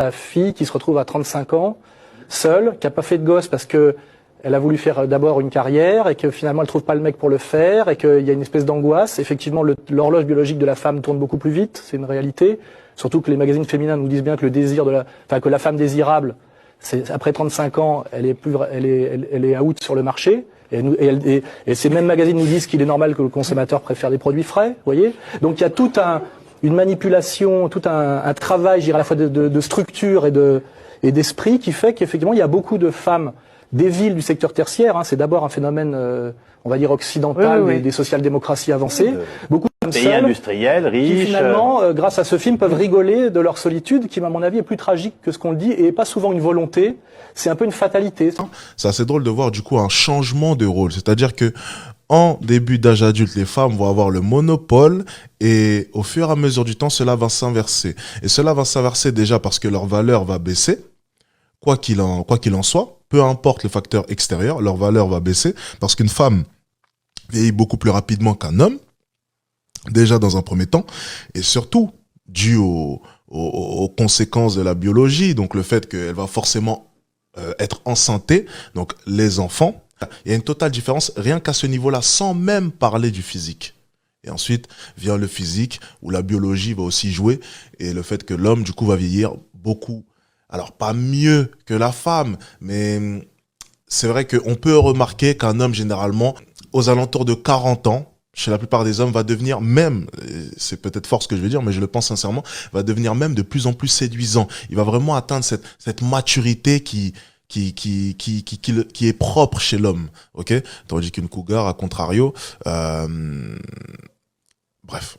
La fille qui se retrouve à 35 ans, seule, qui n'a pas fait de gosse parce que elle a voulu faire d'abord une carrière et que finalement elle trouve pas le mec pour le faire et qu'il y a une espèce d'angoisse. Effectivement, l'horloge biologique de la femme tourne beaucoup plus vite, c'est une réalité. Surtout que les magazines féminins nous disent bien que le désir que la femme désirable, c'est après 35 ans, elle est out sur le marché. Et ces mêmes magazines nous disent qu'il est normal que le consommateur préfère des produits frais, vous voyez. Donc il y a une manipulation, tout un travail, je dirais, à la fois de structure et d'esprit qui fait qu'effectivement il y a beaucoup de femmes des villes du secteur tertiaire, c'est d'abord un phénomène, on va dire occidental, des social-démocraties avancées. Beaucoup de femmes pays seules, industriels, riches, qui finalement, grâce à ce film, peuvent rigoler de leur solitude, qui, à mon avis, est plus tragique que ce qu'on le dit, et pas souvent une volonté. C'est un peu une fatalité. C'est assez drôle de voir du coup un changement de rôle, c'est-à-dire que en début d'âge adulte, les femmes vont avoir le monopole et au fur et à mesure du temps, cela va s'inverser. Et cela va s'inverser déjà parce que leur valeur va baisser, quoi qu'il en soit. Peu importe le facteur extérieur, leur valeur va baisser parce qu'une femme vieillit beaucoup plus rapidement qu'un homme, déjà dans un premier temps, et surtout dû aux conséquences de la biologie, donc le fait qu'elle va forcément être enceintée, donc les enfants. Il y a une totale différence rien qu'à ce niveau-là, sans même parler du physique. Et ensuite vient le physique où la biologie va aussi jouer et le fait que l'homme du coup va vieillir beaucoup. Alors, pas mieux que la femme, mais c'est vrai qu'on peut remarquer qu'un homme, généralement, aux alentours de 40 ans, chez la plupart des hommes, va devenir même, c'est peut-être fort ce que je vais dire, mais je le pense sincèrement, va devenir même de plus en plus séduisant. Il va vraiment atteindre cette maturité qui est propre chez l'homme, ok? Tandis qu'une cougar, à contrario, bref.